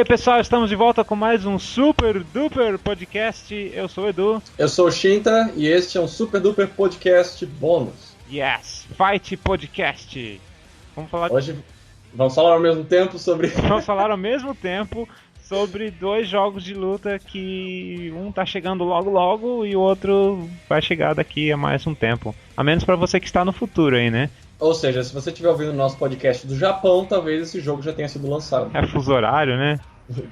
aí, pessoal, estamos de volta com mais um Super Duper Podcast. Eu sou o Edu. Eu sou o Shinta e este é um Super Duper Podcast bônus. Yes, Fight Podcast. Hoje vamos falar ao mesmo tempo sobre... Vamos falar ao mesmo tempo sobre dois jogos de luta que um tá chegando logo logo e o outro vai chegar daqui a mais um tempo. A menos pra você que está no futuro aí, né? Ou seja, se você estiver ouvindo o nosso podcast do Japão, talvez esse jogo já tenha sido lançado. É fuso horário, né?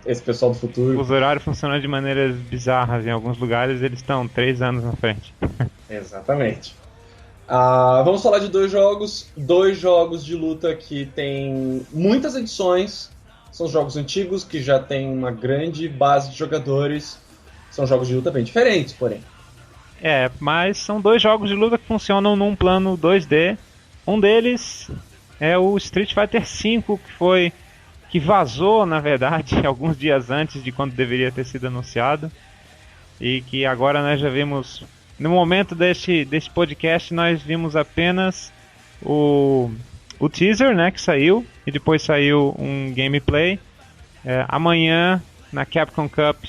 Esse pessoal do futuro. O fuso horário funciona de maneiras bizarras. Em alguns lugares eles estão 3 anos na frente. Exatamente. Vamos falar de dois jogos de luta que tem muitas edições. São jogos antigos que já tem uma grande base de jogadores. São jogos de luta bem diferentes, porém. Mas são dois jogos de luta que funcionam num plano 2D. Um deles é o Street Fighter V, que vazou, na verdade, alguns dias antes de quando deveria ter sido anunciado. E que agora nós já vimos, no momento deste podcast, nós vimos apenas o teaser, né, que saiu. E depois saiu um gameplay. Amanhã, na Capcom Cup,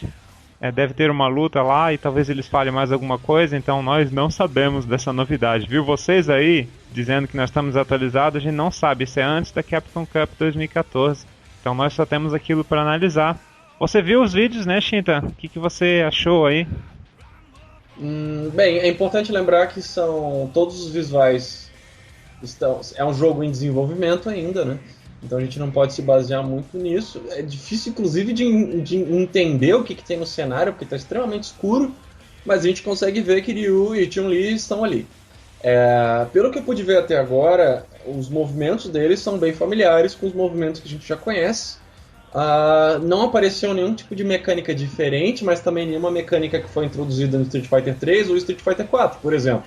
deve ter uma luta lá e talvez eles falem mais alguma coisa, então nós não sabemos dessa novidade. Viu vocês aí dizendo que nós estamos atualizados, a gente não sabe, isso é antes da Capcom Cup 2014. Então nós só temos aquilo para analisar. Você viu os vídeos, né, Shinta? O que você achou aí? Bem, é importante lembrar que são todos os visuais é um jogo em desenvolvimento ainda, né? Então a gente não pode se basear muito nisso. É difícil, inclusive, de entender o que tem no cenário, porque está extremamente escuro, mas a gente consegue ver que Ryu e Chun-Li estão ali. Pelo que eu pude ver até agora, os movimentos deles são bem familiares com os movimentos que a gente já conhece. Não apareceu nenhum tipo de mecânica diferente, mas também nenhuma mecânica que foi introduzida no Street Fighter 3 ou Street Fighter 4, por exemplo.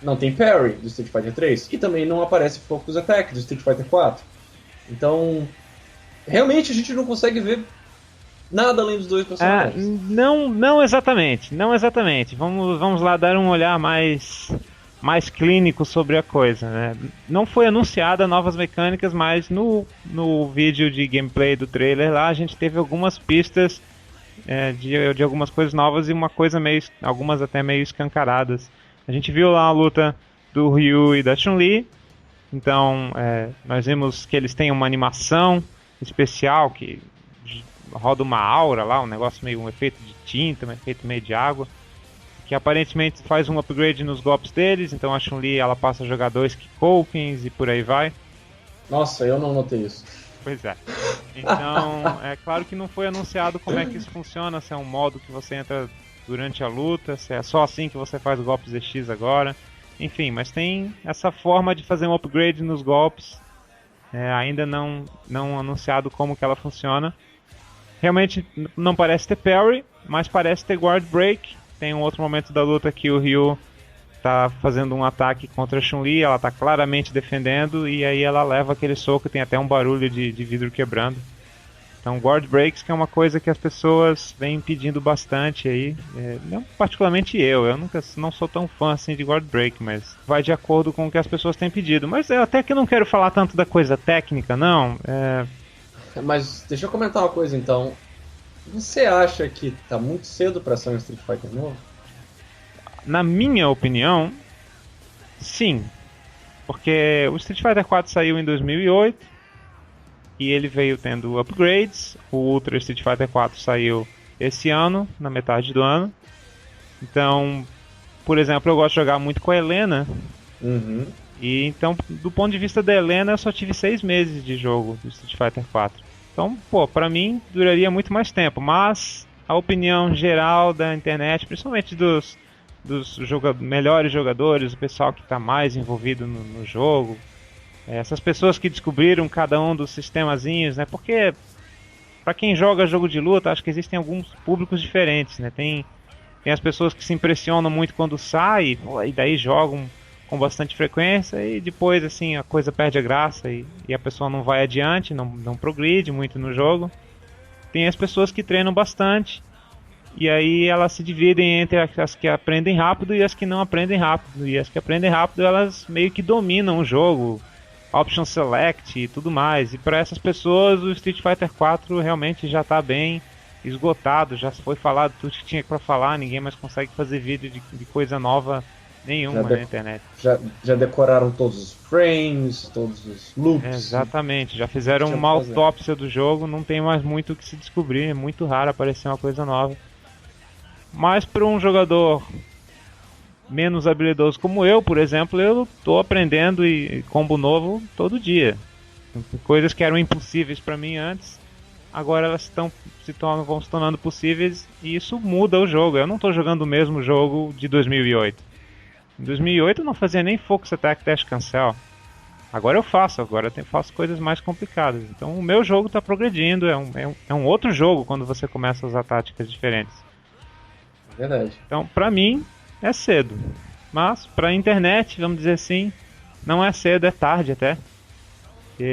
Não tem parry do Street Fighter 3 e também não aparece Focus Attack do Street Fighter 4. Então, realmente a gente não consegue ver nada além dos dois personagens. Não exatamente. Vamos lá dar um olhar mais clínico sobre a coisa, né? Não foi anunciada novas mecânicas, mas no vídeo de gameplay do trailer lá a gente teve algumas pistas de algumas coisas novas e algumas até meio escancaradas. A gente viu lá a luta do Ryu e da Chun-Li. Então, nós vimos que eles têm uma animação especial que roda uma aura lá, um efeito de tinta, um efeito meio de água, que aparentemente faz um upgrade nos golpes deles. Então a Chun-Li ela passa a jogar 2 Kikokens e por aí vai. Nossa, eu não notei isso. Pois é. Então, é claro que não foi anunciado como é que isso funciona, se é um modo que você entra durante a luta, se é só assim que você faz golpes EX agora. Enfim, mas tem essa forma de fazer um upgrade nos golpes, ainda não anunciado como que ela funciona. Realmente não parece ter parry, mas parece ter guard break. Tem um outro momento da luta que o Ryu tá fazendo um ataque contra a Chun-Li, ela tá claramente defendendo e aí ela leva aquele soco, tem até um barulho de vidro quebrando. Então, guard breaks, que é uma coisa que as pessoas vêm pedindo bastante aí. Não particularmente eu não sou tão fã assim de guard break, mas vai de acordo com o que as pessoas têm pedido. Mas eu até que não quero falar tanto da coisa técnica, não. Mas deixa eu comentar uma coisa então. Você acha que tá muito cedo pra ser um Street Fighter novo? Na minha opinião, sim. Porque o Street Fighter 4 saiu em 2008. E ele veio tendo upgrades. O Ultra Street Fighter 4 saiu esse ano, na metade do ano. Então, por exemplo, eu gosto de jogar muito com a Helena. Uhum. E então, do ponto de vista da Helena, eu só tive 6 meses de jogo do Street Fighter 4. Então, pra mim, duraria muito mais tempo. Mas a opinião geral da internet, principalmente dos melhores jogadores, o pessoal que está mais envolvido no jogo, essas pessoas que descobriram cada um dos sistemazinhos, né? Porque para quem joga jogo de luta, acho que existem alguns públicos diferentes, né? Tem as pessoas que se impressionam muito quando sai, e daí jogam com bastante frequência e depois assim a coisa perde a graça e a pessoa não vai adiante, não progride muito no jogo. Tem as pessoas que treinam bastante e aí elas se dividem entre as que aprendem rápido e as que não aprendem rápido. E as que aprendem rápido, elas meio que dominam o jogo, Option Select e tudo mais. E para essas pessoas o Street Fighter 4 realmente já está bem esgotado, já foi falado tudo que tinha para falar, ninguém mais consegue fazer vídeo de coisa nova nenhuma na internet. Já decoraram todos os frames, todos os loops. Exatamente, já fizeram uma autópsia do jogo, não tem mais muito o que se descobrir, é muito raro aparecer uma coisa nova. Mas para um jogador menos habilidoso como eu, por exemplo, eu estou aprendendo e combo novo todo dia. Coisas que eram impossíveis para mim antes, agora elas vão se tornando possíveis e isso muda o jogo. Eu não estou jogando o mesmo jogo de 2008. Em 2008 eu não fazia nem Focus Attack Dash Cancel. Agora eu faço coisas mais complicadas. Então o meu jogo está progredindo, é um outro jogo quando você começa a usar táticas diferentes. Verdade. Então pra mim é cedo, mas pra internet, vamos dizer assim, não é cedo, é tarde até.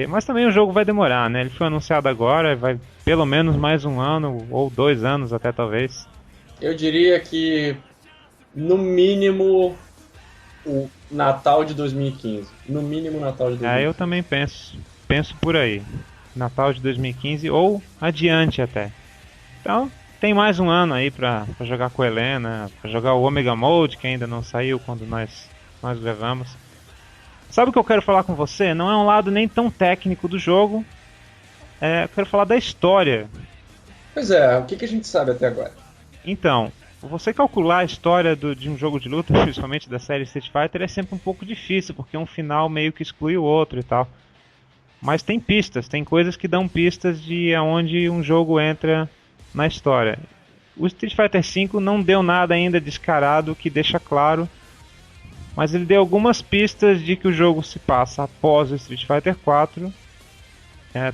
Mas também o jogo vai demorar, né? Ele foi anunciado agora, vai pelo menos mais um ano ou 2 anos até talvez. Eu diria que no mínimo o Natal de 2015. No mínimo Natal de 2015. Eu também penso por aí. Natal de 2015 ou adiante até. Então, tem mais um ano aí pra jogar com a Helena, pra jogar o Omega Mode, que ainda não saiu quando nós gravamos. Sabe o que eu quero falar com você? Não é um lado nem tão técnico do jogo. Eu quero falar da história. Pois é, o que a gente sabe até agora? Então, você calcular a história de um jogo de luta, principalmente da série Street Fighter, é sempre um pouco difícil, porque um final meio que exclui o outro e tal. Mas tem pistas, tem coisas que dão pistas de aonde um jogo entra na história. O Street Fighter V não deu nada ainda descarado que deixa claro, mas ele deu algumas pistas de que o jogo se passa após o Street Fighter 4,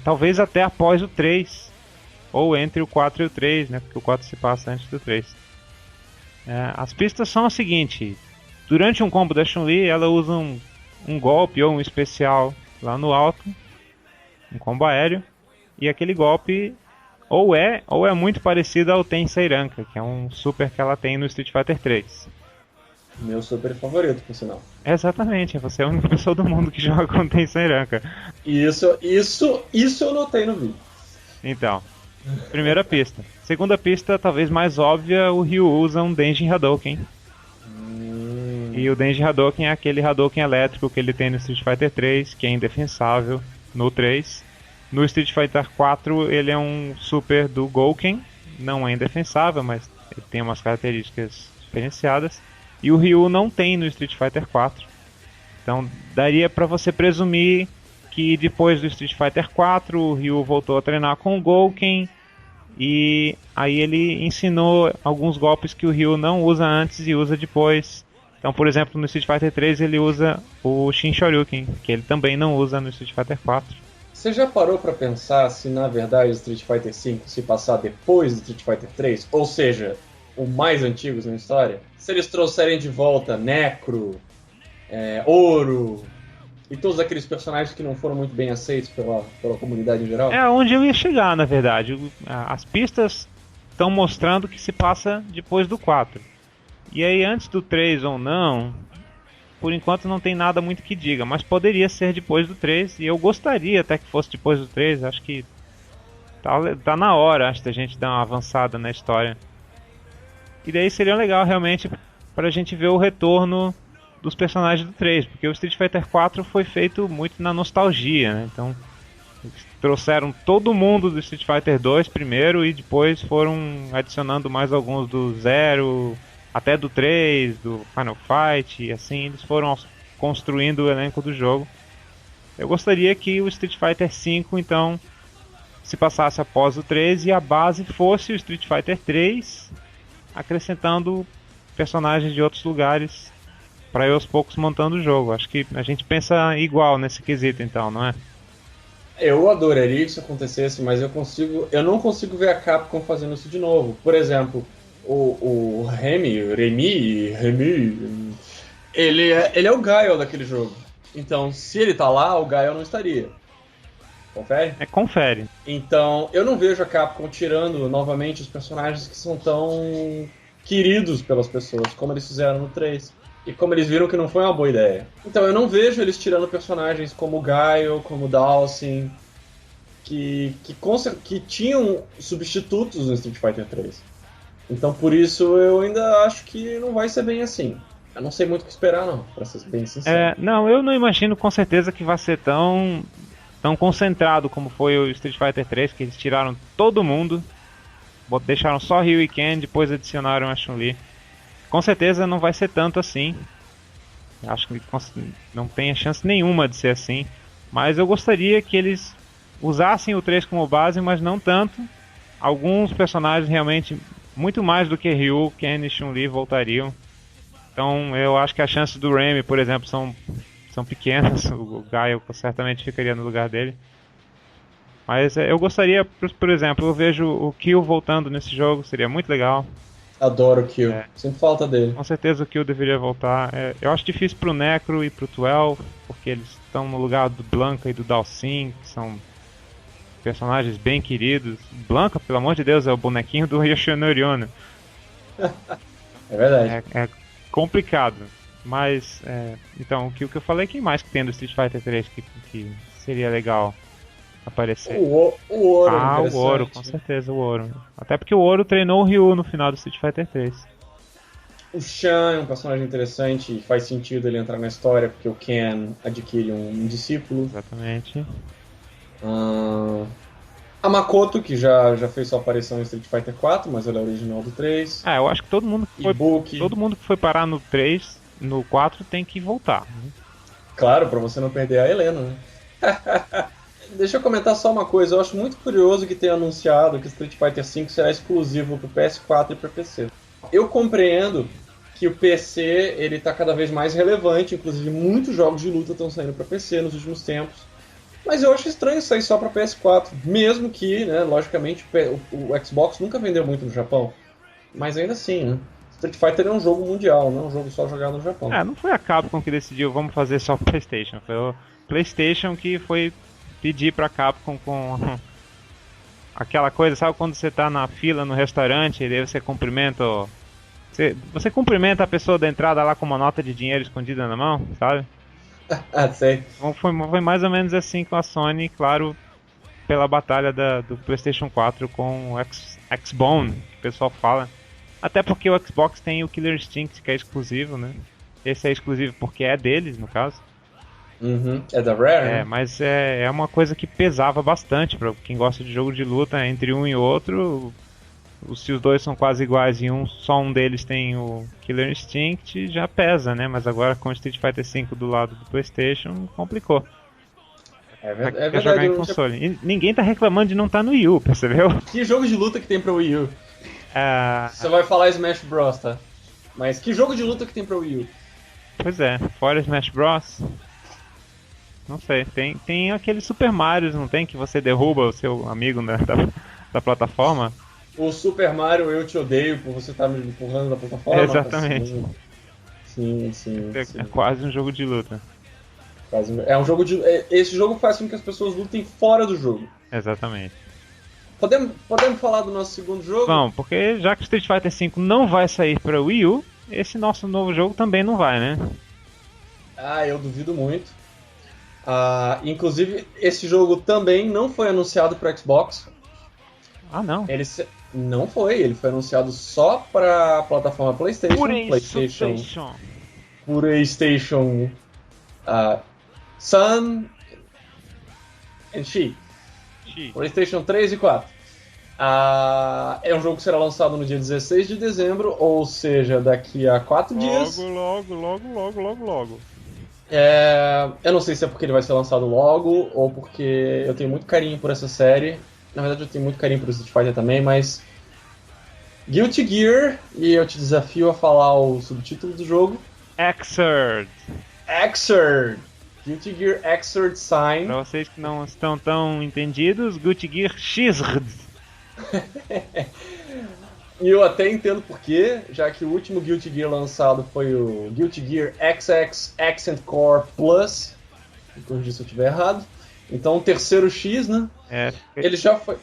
talvez até após o 3, ou entre o 4 e o 3, né, porque o 4 se passa antes do 3. As pistas são as seguintes: durante um combo da Chun-Li, ela usa um golpe ou um especial lá no alto, um combo aéreo, e aquele golpe ou é muito parecido ao Tenseiranka, que é um super que ela tem no Street Fighter 3. Meu super favorito, por sinal. Exatamente, você é a única pessoa do mundo que joga com Tenseiranka. Isso eu notei no vídeo. Então, primeira pista. Segunda pista, talvez mais óbvia, o Ryu usa um Denjin Hadouken. E o Denjin Hadouken é aquele Hadouken elétrico que ele tem no Street Fighter 3, que é indefensável no 3. No Street Fighter 4 ele é um super do Gouken, não é indefensável, mas ele tem umas características diferenciadas. E o Ryu não tem no Street Fighter 4. Então daria pra você presumir que depois do Street Fighter 4 o Ryu voltou a treinar com o Gouken. E aí ele ensinou alguns golpes que o Ryu não usa antes e usa depois. Então, por exemplo, no Street Fighter 3 ele usa o Shin Shoryuken, que ele também não usa no Street Fighter 4. Você já parou pra pensar se na verdade o Street Fighter V se passar depois do Street Fighter 3? Ou seja, o mais antigos na história? Se eles trouxerem de volta Necro, Ouro e todos aqueles personagens que não foram muito bem aceitos pela comunidade em geral? É onde eu ia chegar, na verdade. As pistas estão mostrando que se passa depois do 4. E aí, antes do 3 ou não, por enquanto não tem nada muito que diga, mas poderia ser depois do 3, e eu gostaria até que fosse depois do 3, acho que tá na hora, acho, da gente dar uma avançada na história. E daí seria legal realmente pra gente ver o retorno dos personagens do 3, porque o Street Fighter 4 foi feito muito na nostalgia, né? Então trouxeram todo mundo do Street Fighter 2 primeiro e depois foram adicionando mais alguns do 0, até do 3, do Final Fight, e assim eles foram construindo o elenco do jogo. Eu gostaria que o Street Fighter V então se passasse após o 3 e a base fosse o Street Fighter 3, acrescentando personagens de outros lugares para ir aos poucos montando o jogo. Acho que a gente pensa igual nesse quesito então, não é? Eu adoraria que isso acontecesse, mas eu não consigo ver a Capcom fazendo isso de novo. Por exemplo, o Remy, ele é o Guile daquele jogo. Então, se ele tá lá, o Guile não estaria. Confere? Confere. Então, eu não vejo a Capcom tirando novamente os personagens que são tão queridos pelas pessoas, como eles fizeram no 3. E como eles viram que não foi uma boa ideia. Então eu não vejo eles tirando personagens como o Guile, como o Dhalsim, que tinham substitutos no Street Fighter 3. Então por isso eu ainda acho que não vai ser bem assim. Eu não sei muito o que esperar não, pra ser bem sincero. Não, eu não imagino com certeza que vai ser tão concentrado como foi o Street Fighter 3, que eles tiraram todo mundo, deixaram só Ryu e Ken, depois adicionaram a Chun-Li. Com certeza não vai ser tanto assim. Acho que não tem chance nenhuma de ser assim. Mas eu gostaria que eles usassem o 3 como base, mas não tanto. Alguns personagens realmente, muito mais do que Ryu, Ken e Chun-Li, voltariam. Então eu acho que as chances do Remy, por exemplo, são pequenas. O Gaio certamente ficaria no lugar dele. Mas eu gostaria, por exemplo, eu vejo o Kill voltando nesse jogo, seria muito legal. Adoro o Kill, sempre falta dele. Com certeza o Kill deveria voltar. Eu acho difícil pro Necro e pro 12, porque eles estão no lugar do Blanca e do Dhalsim, que são personagens bem queridos. Blanca, pelo amor de Deus, é o bonequinho do Yoshinori Ono. É verdade. É complicado. Mas, então, o que eu falei, quem mais que tem do Street Fighter 3 que seria legal aparecer? O Ouro. O Ouro, com certeza, o Ouro. Até porque o Ouro treinou o Ryu no final do Street Fighter 3. O Shan é um personagem interessante e faz sentido ele entrar na história porque o Ken adquire um discípulo. Exatamente. A Makoto, que já fez sua aparição em Street Fighter 4, mas ela é original do 3. Eu acho que todo mundo que foi parar no 3, no 4 tem que voltar. Claro, pra você não perder a Helena, né? Deixa eu comentar só uma coisa, eu acho muito curioso que tenha anunciado que Street Fighter V será exclusivo pro PS4 e para PC. Eu compreendo que o PC ele tá cada vez mais relevante, inclusive muitos jogos de luta estão saindo para PC nos últimos tempos. Mas eu acho estranho sair só para PS4, mesmo que, né, logicamente, o Xbox nunca vendeu muito no Japão. Mas ainda assim, né? Street Fighter é um jogo mundial, não é um jogo só jogado no Japão. Não foi a Capcom que decidiu vamos fazer só PlayStation, foi o PlayStation que foi pedir pra Capcom com aquela coisa, sabe quando você tá na fila no restaurante e daí você cumprimenta você cumprimenta a pessoa da entrada lá com uma nota de dinheiro escondida na mão, sabe? Sei. Então foi mais ou menos assim com a Sony, claro, pela batalha do PlayStation 4 com o X-Bone, que o pessoal fala. Até porque o Xbox tem o Killer Instinct, que é exclusivo, né? Esse é exclusivo porque é deles, no caso. Uhum. É da Rare, né? Mas é uma coisa que pesava bastante pra quem gosta de jogo de luta entre um e outro. Se os dois são quase iguais e só um deles tem o Killer Instinct, já pesa, né? Mas agora com o Street Fighter V do lado do PlayStation, complicou. É verdade. Quer jogar em console. E ninguém tá reclamando de não estar no Wii U, percebeu? Que jogo de luta que tem pra Wii U? Você vai falar Smash Bros, tá? Mas que jogo de luta que tem pra Wii U? Pois é, fora Smash Bros. Não sei, tem aquele Super Mario, não tem? Que você derruba o seu amigo da plataforma. O Super Mario Eu Te Odeio por você estar me empurrando da plataforma. Exatamente. Sim. É quase um jogo de luta. É um jogo de. Esse jogo faz com que as pessoas lutem fora do jogo. Exatamente. Podemos falar do nosso segundo jogo? Bom, porque já que Street Fighter V não vai sair para Wii U, esse nosso novo jogo também não vai, né? Eu duvido muito. Inclusive, esse jogo também não foi anunciado para Xbox. Não? Não foi, ele foi anunciado só para a plataforma PlayStation. PlayStation Sun and Shi. PlayStation 3 e 4. É um jogo que será lançado no dia 16 de dezembro, ou seja, daqui a 4 dias. Logo. Eu não sei se é porque ele vai ser lançado logo ou porque eu tenho muito carinho por essa série. Na verdade, eu tenho muito carinho por Street Fighter também, mas Guilty Gear, e eu te desafio a falar o subtítulo do jogo. Xrd. Guilty Gear Xrd Sign. Para vocês que não estão tão entendidos, Guilty Gear Xrd. E eu até entendo porquê, já que o último Guilty Gear lançado foi o Guilty Gear XX Accent Core Plus. Me corrija se eu estiver errado. Então o terceiro X, né? Ele já foi.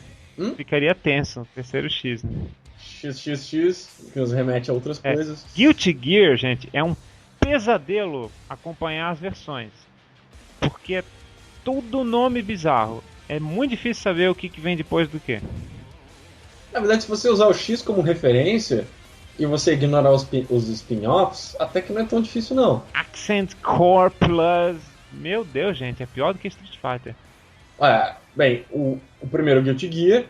Ficaria tenso, o terceiro X, né? XXX, que nos remete a outras coisas. Guilty Gear, gente, é um pesadelo acompanhar as versões. Porque é tudo nome bizarro. É muito difícil saber o que vem depois do que. Na verdade, se você usar o X como referência e você ignorar os spin-offs, até que não é tão difícil não. Accent Core Plus. Meu Deus, gente, é pior do que Street Fighter. Bem, o primeiro Guilty Gear,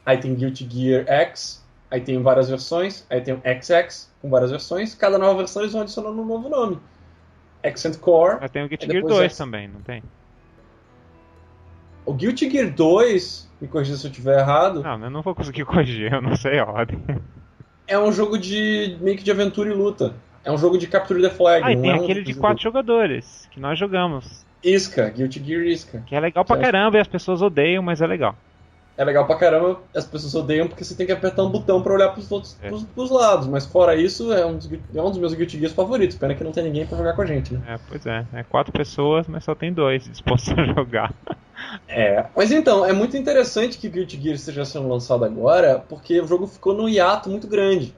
aí tem Guilty Gear X, aí tem várias versões, aí tem o XX com várias versões, cada nova versão eles vão adicionando um novo nome. Accent Core. Mas tem o Guilty Gear 2 também, não tem? O Guilty Gear 2, me corrija se eu estiver errado. Não, eu não vou conseguir corrigir, eu não sei a ordem. É um jogo meio que de aventura e luta. É um jogo de Capture the Flag. E tem aquele de 4 jogadores, que nós jogamos. Isca, Guilty Gear Isca. Que é legal pra caramba e as pessoas odeiam, mas é legal. É legal pra caramba, as pessoas odeiam porque você tem que apertar um botão pra olhar pros lados. Mas fora isso, é um dos meus Guilty Gears favoritos. Pena que não tem ninguém pra jogar com a gente, né? Pois é. É 4 pessoas, mas só tem 2 dispostos a jogar. Mas então, é muito interessante que Guilty Gear esteja sendo lançado agora, porque o jogo ficou num hiato muito grande.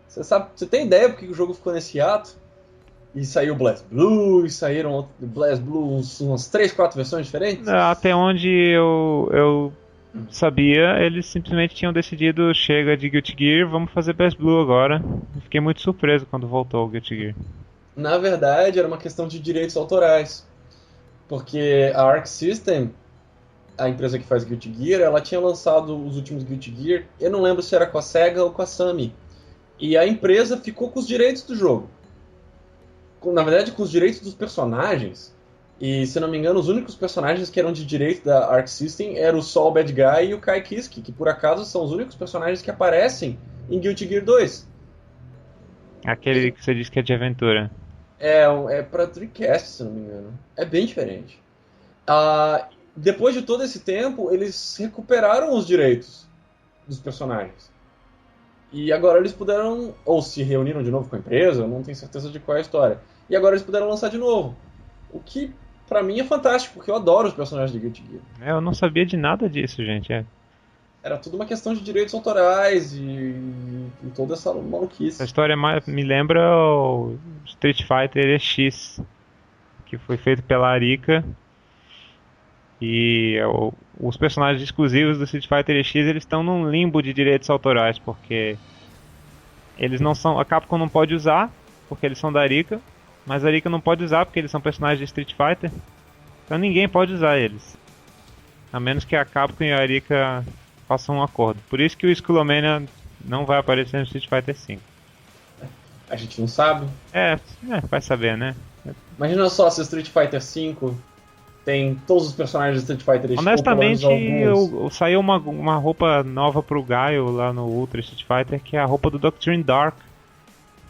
Você tem ideia por que o jogo ficou nesse hiato? E saiu BlazBlue, e saíram BlazBlue umas 3, 4 versões diferentes? Até onde eu sabia, eles simplesmente tinham decidido, chega de Guilty Gear, vamos fazer BlazBlue agora. Fiquei muito surpreso quando voltou o Guilty Gear. Na verdade, era uma questão de direitos autorais. Porque a Arc System, a empresa que faz Guilty Gear, ela tinha lançado os últimos Guilty Gear, eu não lembro se era com a Sega ou com a Sammy. E a empresa ficou com os direitos do jogo. Na verdade, com os direitos dos personagens. E, se não me engano, os únicos personagens que eram de direito da Arc System eram o Sol Bad Guy e o Kai Kiske, que por acaso são os únicos personagens que aparecem em Guilty Gear 2. Aquele que você disse que é de aventura. É pra Dreamcast, se não me engano. É bem diferente. Depois de todo esse tempo, eles recuperaram os direitos dos personagens. E agora eles puderam, ou se reuniram de novo com a empresa, eu não tenho certeza de qual é a história. E agora eles puderam lançar de novo. O que, pra mim, é fantástico, porque eu adoro os personagens de Guilty Gear. Eu não sabia de nada disso, gente. Era tudo uma questão de direitos autorais e toda essa maluquice. A história me lembra o Street Fighter X, que foi feito pela Arica. E os personagens exclusivos do Street Fighter X, eles estão num limbo de direitos autorais, porque eles não são, a Capcom não pode usar, porque eles são da Arica, mas a Arica não pode usar porque eles são personagens de Street Fighter. Então ninguém pode usar eles, a menos que a Capcom e a Arica façam um acordo. Por isso que o Skullomania não vai aparecer no Street Fighter V. A gente não sabe. Vai saber, né? Imagina só se o Street Fighter V tem todos os personagens do Street Fighter. Honestamente, saiu uma roupa nova pro Gaio lá no Ultra Street Fighter, que é a roupa do Doctrine Dark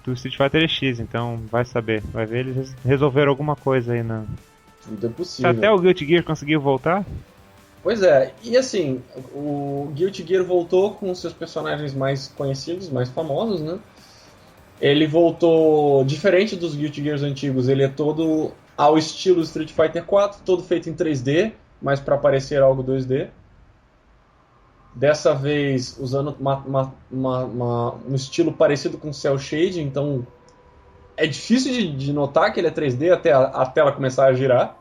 do Street Fighter X, então vai saber, vai ver, eles resolveram alguma coisa aí na... Tudo é possível. Se até o Guilty Gear conseguiu voltar? Pois é, e assim, o Guilty Gear voltou com seus personagens mais conhecidos, mais famosos, né? Ele voltou, diferente dos Guilty Gears antigos, ele é todo ao estilo Street Fighter 4, todo feito em 3D, mas para parecer algo 2D. Dessa vez usando um estilo parecido com Cell Shading, então é difícil de notar que ele é 3D até a tela começar a girar.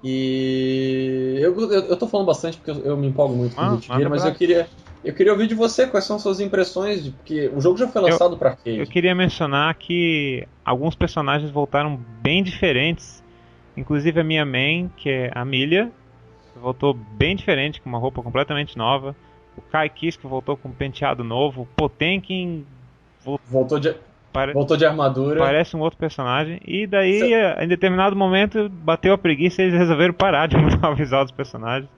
E eu tô falando bastante porque eu me empolgo muito com o Guilty Gear, mas eu queria ouvir de você quais são suas impressões, porque o jogo já foi lançado para arcade. Eu queria mencionar que alguns personagens voltaram bem diferentes, inclusive a minha main, que é a Millia, voltou bem diferente, com uma roupa completamente nova. O Kai Kiske voltou com um penteado novo. O Potemkin voltou de armadura. Parece um outro personagem. E daí, em determinado momento, bateu a preguiça e eles resolveram parar de mudar o visual dos personagens.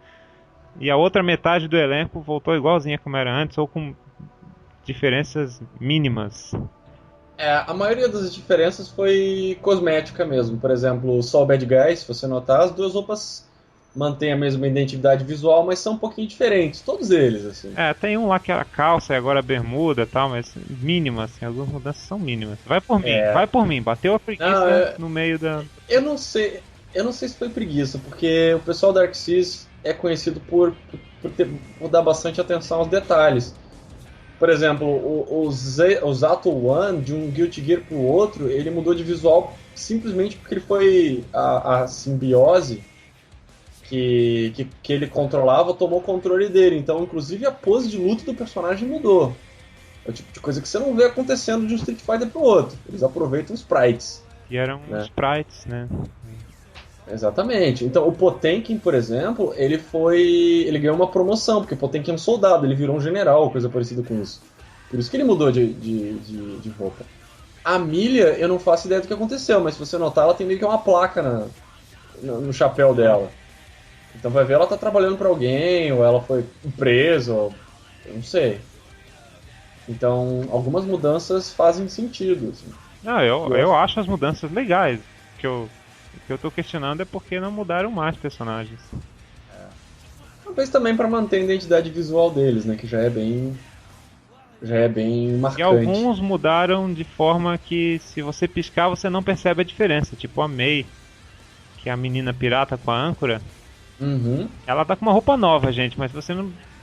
E a outra metade do elenco voltou igualzinha como era antes, ou com diferenças mínimas. A maioria das diferenças foi cosmética mesmo. Por exemplo, o Sol Bad Guy, se você notar, as duas roupas mantêm a mesma identidade visual, mas são um pouquinho diferentes, todos eles, assim. Tem um lá que era calça e agora a bermuda e tal, mas mínimas, assim, algumas mudanças são mínimas. Vai por mim, bateu a preguiça no meio da... Eu não sei se foi preguiça, porque o pessoal da Arc Sys é conhecido por dar bastante atenção aos detalhes. Por exemplo, o Zato One, de um Guilty Gear pro outro, ele mudou de visual simplesmente porque ele foi a simbiose que ele controlava tomou o controle dele. Então, inclusive, a pose de luta do personagem mudou. É o tipo de coisa que você não vê acontecendo de um Street Fighter pro outro. Eles aproveitam sprites. E eram sprites, né? Exatamente. Então, o Potemkin, por exemplo, ele ganhou uma promoção, porque o Potemkin é um soldado, ele virou um general, coisa parecida com isso. Por isso que ele mudou de roupa. A Milha, eu não faço ideia do que aconteceu, mas se você notar, ela tem meio que uma placa no chapéu dela. Então vai ver, ela tá trabalhando pra alguém, ou ela foi presa, ou eu não sei. Então, algumas mudanças fazem sentido. Assim. Não, eu acho as mudanças legais. O que eu tô questionando é porque não mudaram mais personagens. Talvez também pra manter a identidade visual deles, né? Que já é bem marcante. E alguns mudaram de forma que se você piscar você não percebe a diferença. Tipo a Mei, que é a menina pirata com a âncora. Uhum. Ela tá com uma roupa nova, gente, mas se você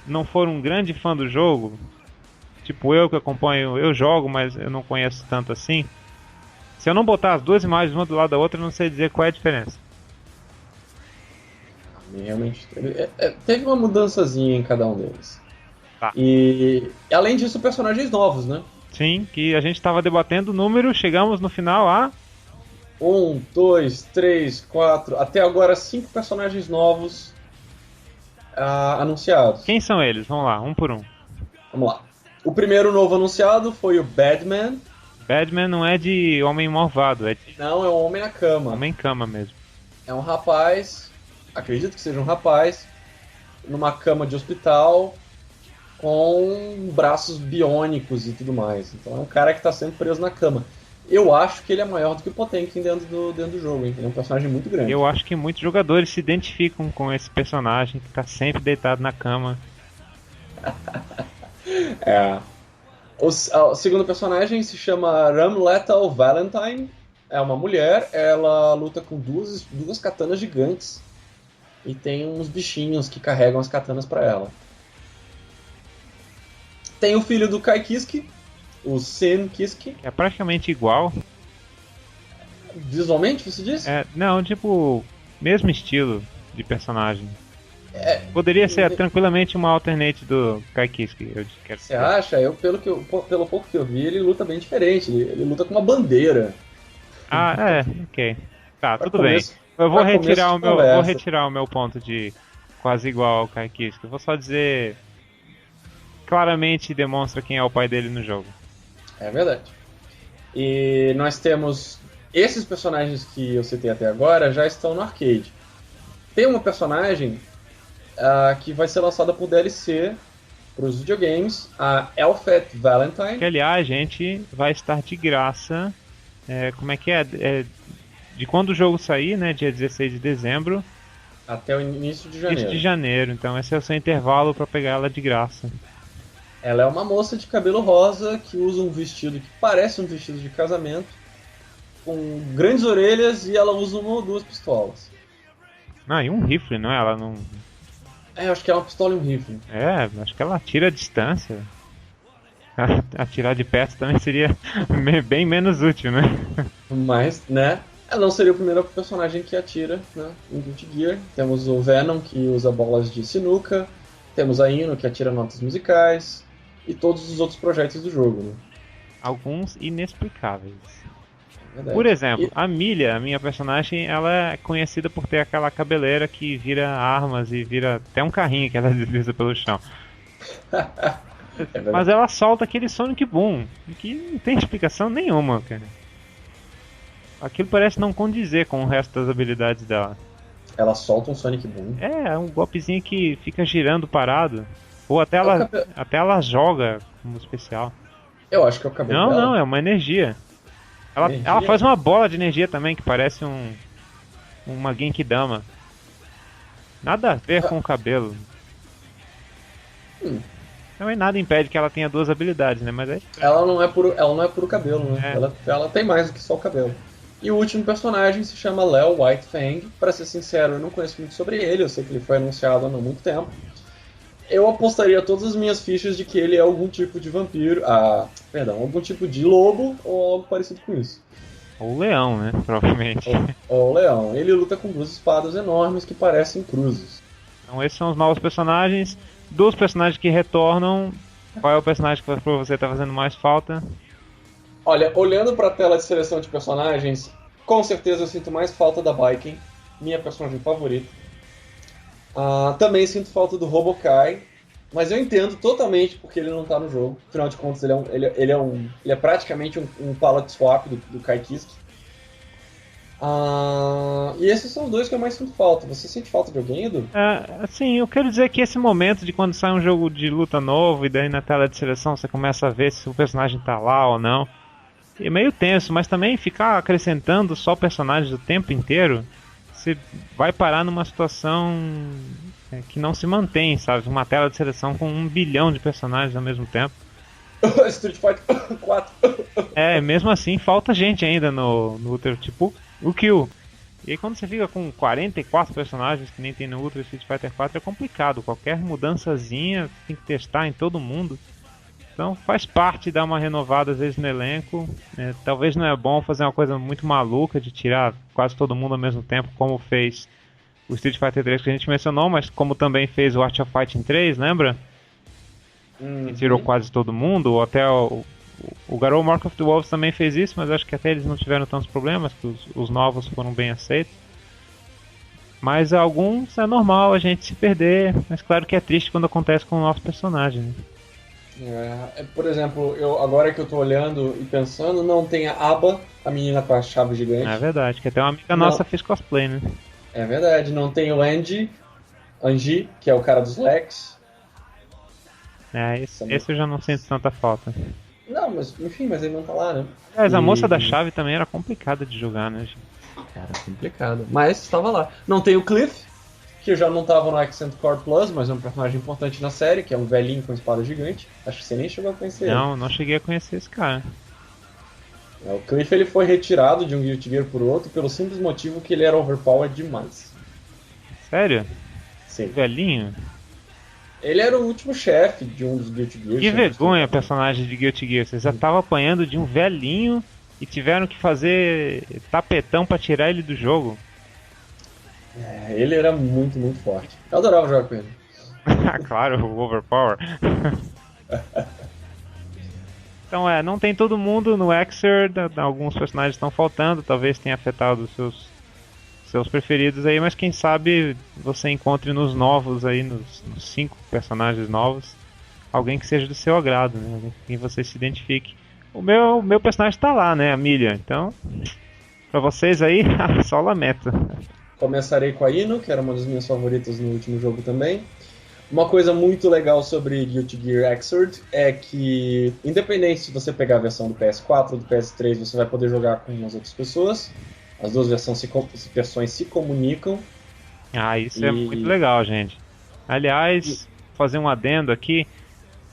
não for um grande fã do jogo, tipo eu que acompanho, eu jogo, mas eu não conheço tanto assim. Se eu não botar as duas imagens uma do lado da outra, eu não sei dizer qual é a diferença. Realmente, teve uma mudançazinha em cada um deles. Tá. E além disso, personagens novos, né? Sim, que a gente tava debatendo o número, chegamos no final a... 1, 2, 3, 4, até agora 5 personagens novos anunciados. Quem são eles? Vamos lá, um por um. Vamos lá. O primeiro novo anunciado foi o Badman. Badman não é de homem malvado, é de Não, é um homem na cama. homem-cama mesmo. É um rapaz, acredito que seja um rapaz, numa cama de hospital com braços biônicos e tudo mais. Então é um cara que está sempre preso na cama. Eu acho que ele é maior do que o Potemkin dentro do jogo, hein? Ele é um personagem muito grande. Eu acho que muitos jogadores se identificam com esse personagem que está sempre deitado na cama. O segundo personagem se chama Ram Lethal Valentine. É uma mulher, ela luta com duas katanas gigantes. E tem uns bichinhos que carregam as katanas pra ela. Tem o filho do Kai Kiske, o Sin Kiske. É praticamente igual. Visualmente, você disse? Não, tipo, mesmo estilo de personagem. Poderia ser tranquilamente uma alternate do Kai Kiske. Você acha? Pelo pouco que eu vi, ele luta bem diferente. Ele luta com uma bandeira. Ok. Tá, tudo bem. Eu vou retirar o meu ponto de quase igual ao Kai Kiske. Eu vou só dizer... Claramente demonstra quem é o pai dele no jogo. É verdade. E nós temos... Esses personagens que eu citei até agora já estão no arcade. Tem uma personagem que vai ser lançada por DLC para os videogames, a Elfet Valentine. Que, aliás, gente, vai estar de graça. Como é que é? De quando o jogo sair, né? Dia 16 de dezembro. Até o início de janeiro. Início de janeiro, então esse é o seu intervalo para pegar ela de graça. Ela é uma moça de cabelo rosa que usa um vestido que parece um vestido de casamento, com grandes orelhas, e ela usa uma ou duas pistolas. E um rifle, não é? Ela não... Eu acho que é uma pistola e um rifle. Acho que ela atira a distância. Atirar de perto também seria bem menos útil, né? Mas, né? Ela não seria o primeiro personagem que atira, né? Em Guilty Gear. Temos o Venom, que usa bolas de sinuca. Temos a Ino, que atira notas musicais. E todos os outros projetos do jogo, né? Alguns inexplicáveis. Verdade. Por exemplo, a Milha, a minha personagem, ela é conhecida por ter aquela cabeleira que vira armas e vira até um carrinho que ela desliza pelo chão. Mas ela solta aquele Sonic Boom, que não tem explicação nenhuma, cara. Aquilo parece não condizer com o resto das habilidades dela. Ela solta um Sonic Boom? É um golpezinho que fica girando parado. Ou até ela joga como especial. Eu acho que é o cabelo dela. Não, é uma energia. Ela faz uma bola de energia também, que parece uma Genkidama. Nada a ver com o cabelo. Também nada impede que ela tenha duas habilidades, né? Mas ela não é puro cabelo, né? Ela tem mais do que só o cabelo. E o último personagem se chama Leo Whitefang. Pra ser sincero, eu não conheço muito sobre ele. Eu sei que ele foi anunciado há não muito tempo. Eu apostaria todas as minhas fichas de que ele é algum tipo de vampiro. Algum tipo de lobo ou algo parecido com isso. Ou leão, né? Provavelmente. Ou leão. Ele luta com duas espadas enormes que parecem cruzes. Então esses são os novos personagens. Dos personagens que retornam, qual é o personagem que pra você tá fazendo mais falta? Olha, olhando pra tela de seleção de personagens, com certeza eu sinto mais falta da Viking, minha personagem favorita. Também sinto falta do Robokai, mas eu entendo totalmente porque ele não tá no jogo. Afinal de contas, ele é praticamente um palette swap do Kai Kiske. E esses são os dois que eu mais sinto falta. Você sente falta de alguém, Edu? Assim, eu quero dizer que esse momento de quando sai um jogo de luta novo e daí na tela de seleção você começa a ver se o personagem tá lá ou não, é meio tenso, mas também ficar acrescentando só personagens o tempo inteiro, você vai parar numa situação que não se mantém, sabe? Uma tela de seleção com 1 bilhão de personagens ao mesmo tempo. Street Fighter 4. Mesmo assim, falta gente ainda no Ultra, tipo o Kill. E aí quando você fica com 44 personagens, que nem tem no Ultra Street Fighter 4, é complicado. Qualquer mudançazinha tem que testar em todo mundo. Então faz parte dar uma renovada às vezes no elenco. Talvez não é bom fazer uma coisa muito maluca de tirar quase todo mundo ao mesmo tempo, como fez o Street Fighter 3 que a gente mencionou, mas como também fez o Art of Fighting 3, lembra? Que tirou quase todo mundo, ou até o Garou Mark of the Wolves também fez isso, mas acho que até eles não tiveram tantos problemas, que os novos foram bem aceitos. Mas alguns é normal a gente se perder, mas claro que é triste quando acontece com o nosso personagem, né? Por exemplo, agora que eu tô olhando e pensando, não tem a Aba, a menina com a chave gigante. É verdade, que até uma amiga nossa fez cosplay, né? É verdade, não tem o Angie, que é o cara dos Lex. Esse eu já não sinto tanta falta. Não, mas enfim, mas ele não tá lá, né? Mas a moça da chave também era complicada de jogar, né, gente? Era complicado, mas estava lá. Não tem o Cliff, que já não estava no Accent Core Plus, mas é um personagem importante na série, que é um velhinho com espada gigante. Acho que você nem chegou a conhecer ele. Não cheguei a conhecer esse cara. O Cliff ele foi retirado de um Guilty Gear por outro pelo simples motivo que ele era overpowered demais. Sério? Sim. Velhinho? Ele era o último chefe de um dos Guilty Gears. Que vergonha, personagem de Guilty Gear. Você já tava apanhando de um velhinho e tiveram que fazer tapetão pra tirar ele do jogo. Ele era muito, muito forte. Eu adorava jogar com ele. Claro, o Overpower. Então não tem todo mundo no Exer, alguns personagens estão faltando, talvez tenha afetado os seus preferidos aí, mas quem sabe você encontre nos novos aí, nos 5 personagens novos, alguém que seja do seu agrado, né? Alguém com quem você se identifique. O meu personagem tá lá, né, a Milha, então pra vocês aí, só lamento. Começarei com a Ino, que era uma das minhas favoritas no último jogo também. Uma coisa muito legal sobre Guilty Gear Xrd é que, independente se você pegar a versão do PS4 ou do PS3, você vai poder jogar com as outras pessoas. As duas versões se comunicam. Isso é muito legal, gente. Aliás, fazer um adendo aqui,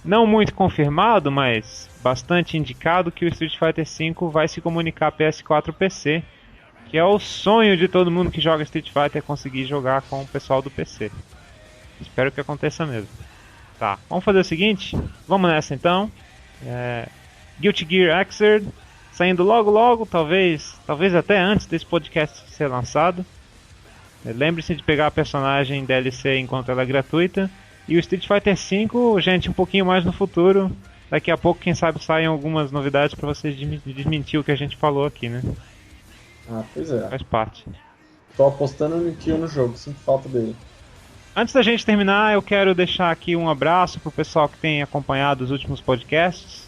não muito confirmado, mas bastante indicado que o Street Fighter V vai se comunicar PS4 e PC, que é o sonho de todo mundo que joga Street Fighter conseguir jogar com o pessoal do PC. Espero que aconteça mesmo. Tá, vamos fazer o seguinte, vamos nessa então. Guilty Gear Xrd saindo logo, talvez até antes desse podcast ser lançado. Lembre-se de pegar a personagem DLC enquanto ela é gratuita. E o Street Fighter V, gente, um pouquinho mais no futuro. Daqui a pouco, quem sabe, saem algumas novidades para vocês desmentir o que a gente falou aqui, né? Pois é. Faz parte. Tô apostando no Kyo no jogo, sinto falta dele. Antes da gente terminar, eu quero deixar aqui um abraço pro pessoal que tem acompanhado os últimos podcasts.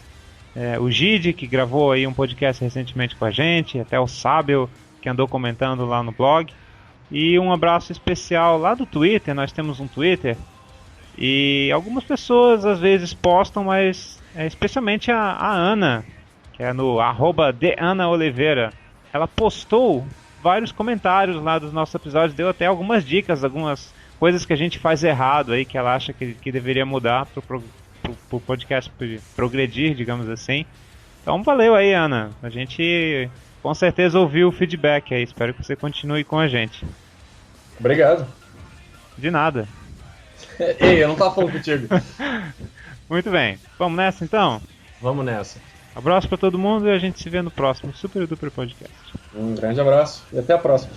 O Gide, que gravou aí um podcast recentemente com a gente, até o Sábio, que andou comentando lá no blog. E um abraço especial lá do Twitter, nós temos um Twitter. E algumas pessoas às vezes postam, mas especialmente a Ana, que é no @deanaoliveira. Ela postou vários comentários lá dos nossos episódios, deu até algumas dicas, algumas coisas que a gente faz errado aí, que ela acha que deveria mudar pro podcast progredir, digamos assim. Então valeu aí, Ana. A gente com certeza ouviu o feedback aí. Espero que você continue com a gente. Obrigado. De nada. Ei, eu não tava falando contigo. Muito bem. Vamos nessa então? Vamos nessa. Abraço pra todo mundo e a gente se vê no próximo Super Duper Podcast. Um grande abraço e até a próxima.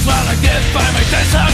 While I get by my desk,